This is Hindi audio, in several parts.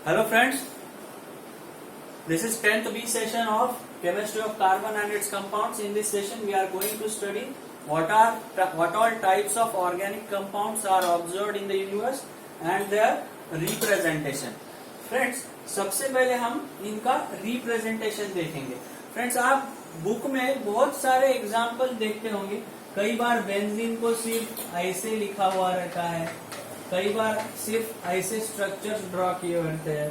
Hello friends, this is 10th B session of Chemistry of Carbon and its Compounds. In this session we are going to study what all types of organic compounds are observed in the universe and their representation. Friends, सबसे पहले हम इनका representation देखेंगे. Friends, आप बुक में बहुत सारे एग्जाम्पल देखते होंगे. कई बार बेंजीन को सिर्फ ऐसे लिखा हुआ रहता है, कई बार सिर्फ ऐसे स्ट्रक्चर्स ड्रॉ किए होते हैं,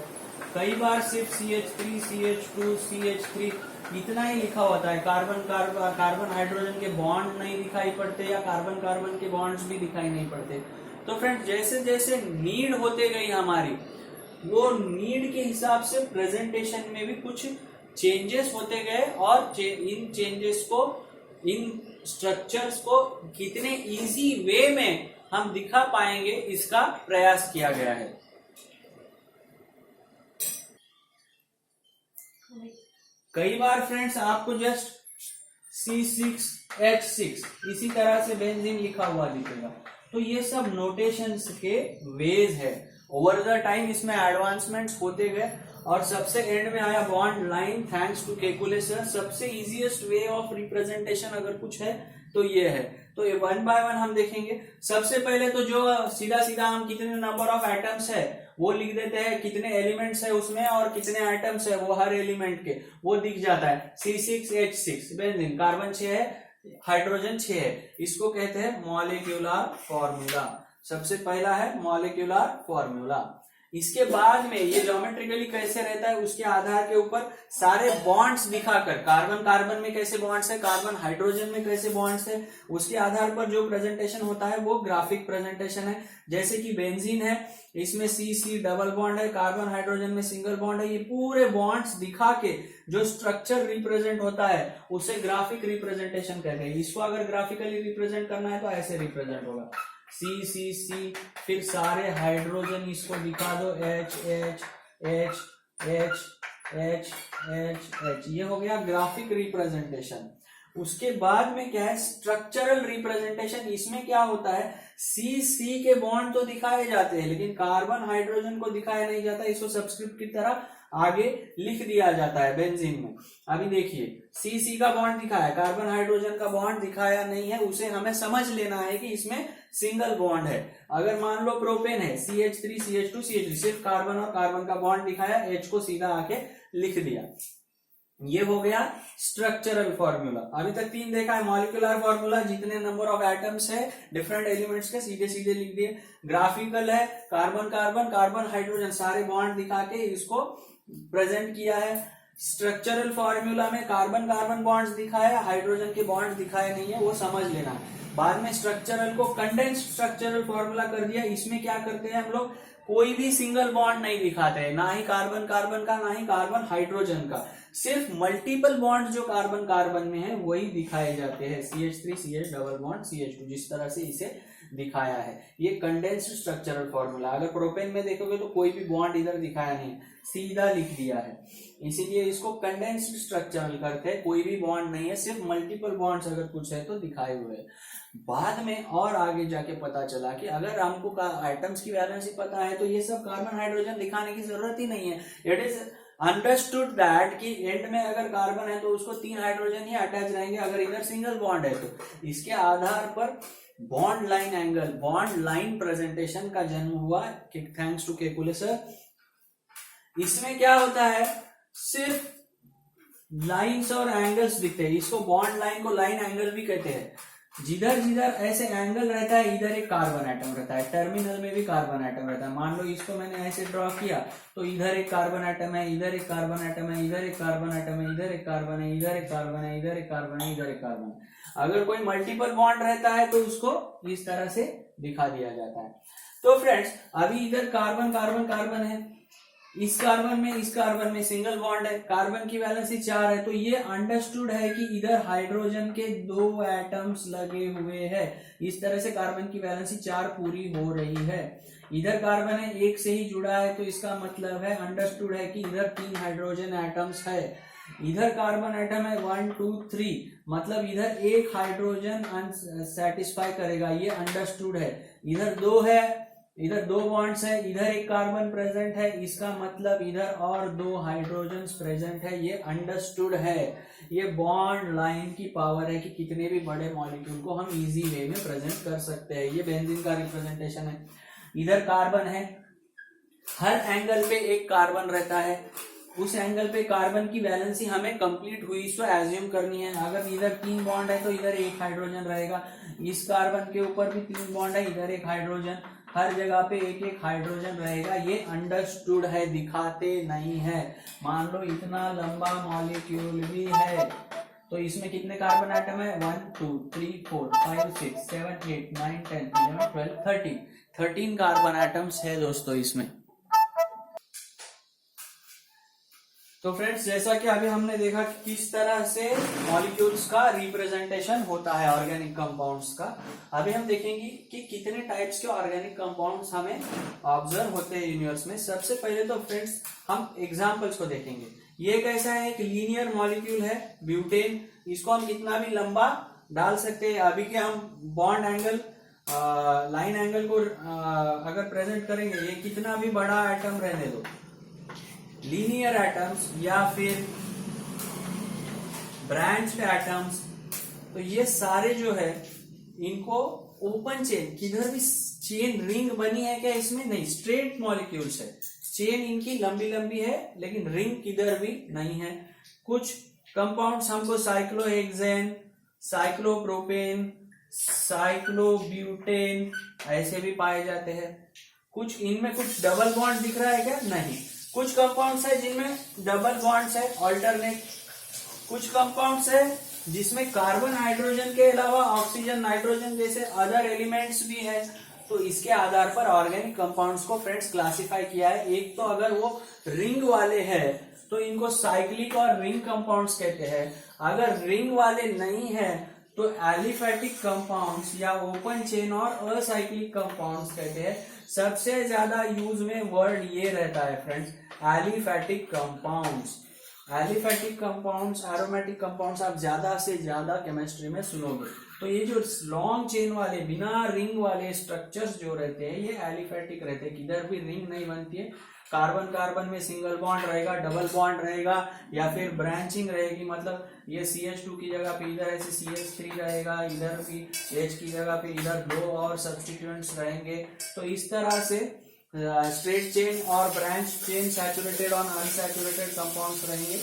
कई बार सिर्फ CH3, CH2, CH3 इतना ही लिखा होता है. कार्बन हाइड्रोजन के बॉन्ड नहीं दिखाई पड़ते या कार्बन के बॉन्ड्स भी दिखाई नहीं पड़ते. तो फ्रेंड्स, जैसे जैसे नीड होते गई हमारी, वो नीड के हिसाब से प्रेजेंटेशन में भी कुछ चेंजेस होते गए और इन चेंजेस को, इन स्ट्रक्चर्स को कितने इजी वे में हम दिखा पाएंगे, इसका प्रयास किया गया है. कई बार फ्रेंड्स आपको जस्ट C6H6 इसी तरह से बेंजीन लिखा हुआ दिखेगा. तो ये सब नोटेशंस के वेज है. ओवर द टाइम इसमें एडवांसमेंट्स होते गए और सबसे एंड में आया bond line thanks to Kekule sir. सबसे इजीएस्ट वे ऑफ रिप्रेजेंटेशन अगर कुछ है तो ये है. तो ये वन बाय वन हम देखेंगे. सबसे पहले तो जो सीधा सीधा हम कितने नंबर ऑफ एटम्स है वो लिख देते हैं, कितने एलिमेंट्स है उसमें और कितने एटम्स है वो हर एलिमेंट के, वो दिख जाता है. C6H6 बेंजीन, कार्बन 6 है, हाइड्रोजन 6 है. इसको कहते हैं मॉलिक्यूलर फॉर्मूला. सबसे पहला है मॉलिक्यूलर फॉर्मूला. इसके बाद में ये ज्योमेट्रिकली कैसे रहता है उसके आधार के ऊपर सारे बॉन्ड्स दिखाकर, कार्बन में कैसे बॉन्ड्स है, कार्बन हाइड्रोजन में कैसे बॉन्ड्स है, उसके आधार पर जो प्रेजेंटेशन होता है वो ग्राफिक प्रेजेंटेशन है. जैसे कि बेंजीन है, इसमें C डबल बॉन्ड है, कार्बन हाइड्रोजन में सिंगल बॉन्ड है. ये पूरे बॉन्ड्स दिखा के जो स्ट्रक्चर रिप्रेजेंट होता है उसे ग्राफिक रिप्रेजेंटेशन कहते हैं. इसको अगर ग्राफिकली रिप्रेजेंट करना है तो ऐसे रिप्रेजेंट होगा, C, फिर सारे हाइड्रोजन इसको दिखा दो H. ये हो गया ग्राफिक रिप्रेजेंटेशन. उसके बाद में क्या है, स्ट्रक्चरल रिप्रेजेंटेशन. इसमें क्या होता है, C के बॉन्ड तो दिखाए जाते हैं लेकिन कार्बन हाइड्रोजन को दिखाया नहीं जाता. इसको सब्सक्रिप्ट की तरह आगे लिख दिया जाता है बेंजीन में. अभी देखिए, C का बॉन्ड दिखाया, कार्बन हाइड्रोजन का बॉन्ड दिखाया नहीं है, उसे हमें समझ लेना है कि इसमें सिंगल बॉन्ड है. अगर मान लो प्रोपेन है, CH3, CH2, CH3, सिर्फ कार्बन और कार्बन का बॉन्ड दिखाया, H को सीधा आके लिख दिया. ये हो गया स्ट्रक्चरल फॉर्मूला. अभी तक 3 देखा है. मॉलिक्यूलर फॉर्मूला, जितने नंबर ऑफ एटम्स है डिफरेंट एलिमेंट्स के सीधे सीधे लिख दिए. ग्राफिकल है, कार्बन हाइड्रोजन सारे बॉन्ड दिखा के इसको प्रेजेंट किया है. स्ट्रक्चरल फॉर्मूला में कार्बन बॉन्ड्स दिखाया, हाइड्रोजन के बॉन्ड दिखाए नहीं है, वो समझ लेना है. बाद में स्ट्रक्चरल को कंडेंस्ड स्ट्रक्चरल फॉर्मूला कर दिया. इसमें क्या करते हैं हम लोग, कोई भी सिंगल बॉन्ड नहीं दिखाते हैं, ना ही कार्बन का, ना ही कार्बन हाइड्रोजन का. सिर्फ मल्टीपल बॉन्ड जो कार्बन में है वही दिखाए जाते हैं. CH3, CH double bond, CH2, जिस तरह से इसे दिखाया है. ये कंडेंस्ड स्ट्रक्चरल फॉर्मूला. अगर प्रोपेन में देखोगे तो कोई भी बॉन्ड इधर दिखाया नहीं, सीधा लिख दिया है. इसीलिए इसको कंडेंस्ड स्ट्रक्चरल करते हैं. कोई भी बॉन्ड नहीं है, सिर्फ मल्टीपल बॉन्ड्स अगर कुछ है तो दिखाए हुए है. बाद में और आगे जाके पता चला कि अगर हमको आइटम्स की वैलेंसी पता है तो ये सब कार्बन हाइड्रोजन दिखाने की जरूरत ही नहीं है. इट इज अंडरस्टूड दैट कि एंड में अगर कार्बन है तो उसको 3 हाइड्रोजन ही अटैच रहेंगे, अगर इधर सिंगल बॉन्ड है तो. इसके आधार पर bond line angle, bond line presentation का जन्म हुआ थैंक्स टू केकुले सर. इसमें क्या होता है, सिर्फ लाइंस और एंगल्स दिखते हैं. इसको बॉन्ड लाइन को लाइन एंगल भी कहते हैं. जिधर जिधर ऐसे एंगल रहता है, इधर एक कार्बन एटम रहता है, टर्मिनल में भी कार्बन एटम रहता है. मान लो इसको मैंने ऐसे ड्रॉ किया तो इधर एक कार्बन एटम है, इधर एक कार्बन एटम है, इधर एक कार्बन एटम है, इधर एक कार्बन है, इधर एक कार्बन है, इधर एक कार्बन है, इधर एक कार्बन है. अगर कोई मल्टीपल बॉन्ड रहता है तो उसको इस तरह से दिखा दिया जाता है. तो फ्रेंड्स, अभी इधर कार्बन है, इस कार्बन में सिंगल बॉन्ड है, कार्बन की वैलेंसी 4 है. तो ये अंडरस्टूड है कि इधर हाइड्रोजन के 2 एटम्स लगे हुए हैं. इस तरह से कार्बन की वैलेंसी 4 पूरी हो रही है. इधर कार्बन है, 1 से ही जुड़ा है, तो इसका मतलब है अंडरस्टूड है कि इधर 3 हाइड्रोजन एटम्स है. इधर कार्बन एटम है 1 2 3, मतलब इधर एक हाइड्रोजन अनसेटिस्फाई करेगा, ये अंडरस्टूड है. इधर 2 है इधर 2 बॉन्ड्स है, इधर एक कार्बन प्रेजेंट है, इसका मतलब इधर और 2 हाइड्रोजन्स प्रेजेंट है। ये अंडरस्टूड है, ये बॉन्ड लाइन की पावर है कि कितने भी बड़े मॉलिक्यूल को हम इजी वे में प्रेजेंट कर सकते हैं। ये बेंजीन का रिप्रेजेंटेशन है। इधर कार्बन है, हर एंगल पे एक कार्बन रहता है, उस एंगल पे कार्बन की वैलेंसी हमें कंप्लीट हुई सो एज्यूम करनी है। अगर इधर 3 बॉन्ड है तो इधर एक हाइड्रोजन रहेगा, इस कार्बन के ऊपर भी 3 बॉन्ड है, इधर एक हाइड्रोजन, हर जगह पे एक एक हाइड्रोजन रहेगा। ये अंडरस्टूड है, दिखाते नहीं है। मान लो इतना लंबा मॉलिक्यूल भी है तो इसमें कितने कार्बन एटम है? 1 2 3 4 5 6 7 8 9 10 11 12 13 कार्बन एटम्स है दोस्तों इसमें। तो फ्रेंड्स, जैसा कि अभी हमने देखा कि किस तरह से मॉलिक्यूल्स का रिप्रेजेंटेशन होता है ऑर्गेनिक कंपाउंड्स का, अभी हम देखेंगे कि कितने टाइप्स के ऑर्गेनिक कंपाउंड्स हमें ऑब्जर्व होते हैं यूनिवर्स में। सबसे पहले तो फ्रेंड्स हम एग्जांपल्स को देखेंगे। ये कैसा है? एक लीनियर मॉलिक्यूल है ब्यूटेन, इसको हम कितना भी लंबा डाल सकते हैं। अभी के हम बॉन्ड एंगल लाइन एंगल को अगर प्रेजेंट करेंगे, ये कितना भी बड़ा एटम रहने दो, लीनियर एटम्स या फिर ब्रांच्ड एटम्स, तो ये सारे जो है इनको ओपन चेन, किधर भी चेन रिंग बनी है क्या इसमें? नहीं, स्ट्रेट मॉलिक्यूल्स है, चेन इनकी लंबी लंबी है लेकिन रिंग किधर भी नहीं है। कुछ कंपाउंड्स हमको साइक्लोहेक्सेन, साइक्लोप्रोपेन, साइक्लोब्यूटेन ऐसे भी पाए जाते हैं। कुछ इनमें कुछ डबल बॉन्ड दिख रहा है क्या? नहीं। कुछ कंपाउंड्स है जिनमें डबल बॉन्ड्स है ऑल्टरनेट, कुछ कंपाउंड्स है जिसमें कार्बन हाइड्रोजन के अलावा ऑक्सीजन नाइट्रोजन जैसे अदर एलिमेंट्स भी है। तो इसके आधार पर ऑर्गेनिक कंपाउंड्स को फ्रेंड्स क्लासिफाई किया है। एक तो अगर वो रिंग वाले हैं तो इनको साइक्लिक और रिंग कंपाउंड्स कहते हैं, अगर रिंग वाले नहीं है तो एलिफैटिक कंपाउंड्स या ओपन चेन और असाइक्लिक कंपाउंड्स कहते हैं। सबसे ज्यादा यूज में वर्ड ये रहता है friends, aliphatic compounds. Aliphatic compounds, aromatic compounds आप ज्यादा से ज्यादा केमिस्ट्री में सुनोगे। तो ये जो लॉन्ग चेन वाले बिना रिंग वाले स्ट्रक्चर्स जो रहते हैं ये एलिफैटिक रहते हैं, किधर भी रिंग नहीं बनती है। कार्बन कार्बन में सिंगल बॉन्ड रहेगा, डबल बॉन्ड रहेगा या फिर ब्रांचिंग रहेगी, मतलब ये CH2 की जगह पे इधर ऐसे CH3 रहेगा, इधर भी H की जगह पे इधर 2 और सब्स्टिट्यूएंट्स रहेंगे। तो इस तरह से स्ट्रेट चेन और ब्रांच चेन, सैचुरेटेड और अनसैचुरेटेड कंपाउंड्स रहेंगे।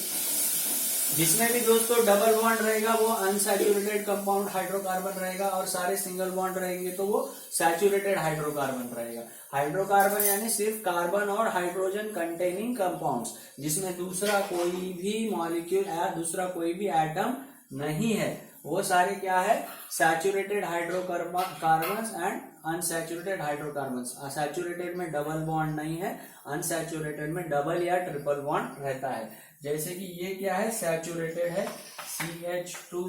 जिसमें भी दोस्तों डबल बॉन्ड रहेगा वो अनसैचुरेटेड कंपाउंड हाइड्रोकार्बन रहेगा, और सारे सिंगल बॉन्ड रहेंगे तो वो सैचुरेटेड हाइड्रोकार्बन रहेगा। हाइड्रोकार्बन यानी सिर्फ कार्बन और हाइड्रोजन कंटेनिंग कंपाउंड्स, जिसमें दूसरा कोई भी मॉलिक्यूल या दूसरा कोई भी एटम नहीं है, वो सारे क्या है? Saturated hydrocarbons and unsaturated hydrocarbons. Saturated में डबल बॉन्ड नहीं है, अनसैचुरेटेड में डबल या ट्रिपल बॉन्ड रहता है। जैसे कि ये क्या है? सैचुरेटेड है, CH2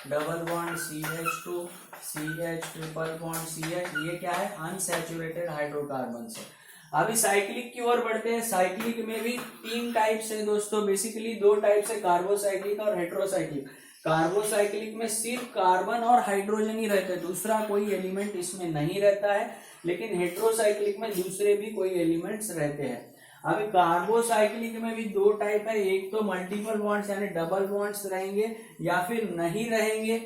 double bond CH2, CH triple bond CH। ये क्या है? अनसैचुरेटेड हाइड्रोकार्बन है। अभी साइक्लिक की ओर बढ़ते हैं। साइक्लिक में भी 3 टाइप्स है दोस्तों, बेसिकली 2 टाइप्स है, कार्बोसाइक्लिक और हेट्रोसाइक्लिक। कार्बोसाइक्लिक में सिर्फ कार्बन और हाइड्रोजन ही रहता है, दूसरा कोई एलिमेंट इसमें नहीं रहता है। लेकिन हेट्रोसाइक्लिक में दूसरे भी कोई एलिमेंट्स रहते हैं। अभी कार्बोसाइक्लिक में भी 2 टाइप है, एक तो मल्टीपल बॉन्ड्स यानी डबल बॉन्ड्स रहेंगे या फिर नहीं रहेंगे।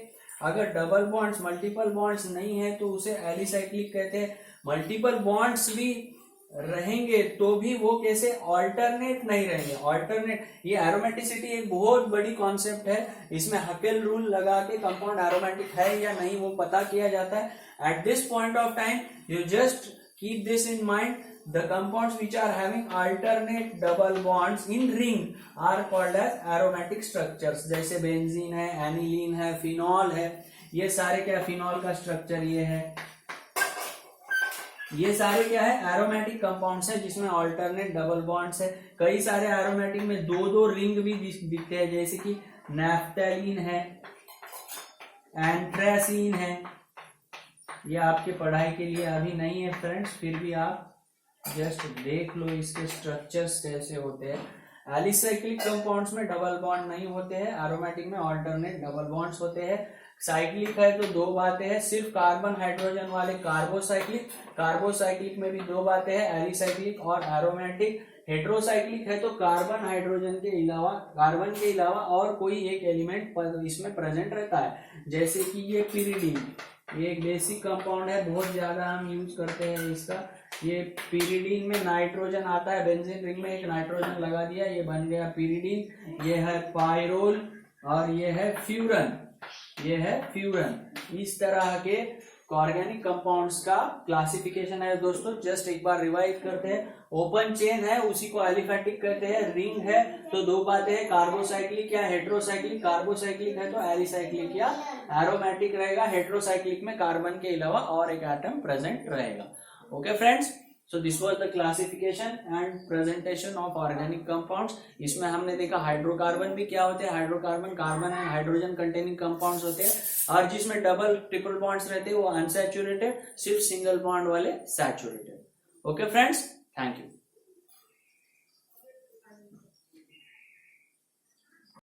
अगर डबल बॉन्ड्स, मल्टीपल बॉन्ड्स नहीं है तो उसे एलिसाइक्लिक कहते हैं। मल्टीपल बॉन्ड्स भी रहेंगे तो भी वो कैसे? ऑल्टरनेट नहीं रहेंगे। ऑल्टरनेट, ये एरोमेटिसिटी एक बहुत बड़ी कॉन्सेप्ट है, इसमें हकेल रूल लगा के कंपाउंड एरोमेटिक है या नहीं वो पता किया जाता है। At this point of time you just keep this in mind, the compounds which are having alternate double bonds in ring are called as aromatic structures। जैसे बेंजीन है, एनिलीन है, फिनॉल है, ये सारे क्या? फिनॉल का स्ट्रक्चर ये है, ये सारे क्या है? एरोमेटिक कंपाउंड्स है जिसमें अल्टरनेट डबल बॉन्ड्स है। कई सारे एरोमेटिक में 2-2 रिंग भी दिखते हैं, जैसे कि नैफ्थैलीन है, एंथ्रेसीन है। ये आपके पढ़ाई के लिए अभी नहीं है फ्रेंड्स, फिर भी आप जस्ट देख लो इसके स्ट्रक्चर्स कैसे होते हैं। एलिसाइक्लिक कंपाउंड्स में डबल बॉन्ड नहीं होते हैं, एरोमेटिक में अल्टरनेट डबल बॉन्ड्स होते हैं। साइक्लिक है तो दो बातें हैं, सिर्फ कार्बन हाइड्रोजन वाले कार्बोसाइक्लिक, कार्बोसाइक्लिक में भी दो बातें हैं, एलिसाइक्लिक और एरोमेटिक। हेट्रोसाइक्लिक है तो कार्बन हाइड्रोजन के अलावा, कार्बन के अलावा और कोई एक एलिमेंट इसमें प्रेजेंट रहता है, जैसे कि ये पिरिडीन, ये एक बेसिक कंपाउंड है, बहुत ज्यादा हम यूज करते हैं इसका। ये पिरिडीन में नाइट्रोजन आता है, बेंजीन रिंग में एक नाइट्रोजन लगा दिया, ये बन गया पिरिडीन। ये है पायरोल और ये है फ्यूरन, ये है फ्यूरन। इस तरह के ऑर्गेनिक कंपाउंड्स का क्लासिफिकेशन है दोस्तों। जस्ट एक बार रिवाइज करते हैं। ओपन चेन है उसी को एलिफेटिक कहते हैं, रिंग है तो दो बातें हैं, कार्बोसाइक्लिक या हेट्रोसाइक्लिक। कार्बोसाइक्लिक है तो एलिसाइक्लिक या एरोमेटिक रहेगा, हेट्रोसाइक्लिक में कार्बन के अलावा और एक एटम प्रेजेंट रहेगा। Okay friends, so this was the classification and presentation of organic compounds। इसमें हमने देखा हाइड्रोकार्बन भी क्या होते हैं, hydrocarbon carbon and hydrogen containing compounds होते हैं, और जिसमें डबल ट्रिपल बॉन्ड्स रहते हैं वो अनसैचुरेटेड, सिर्फ सिंगल बॉन्ड वाले saturated. Okay friends, thank you.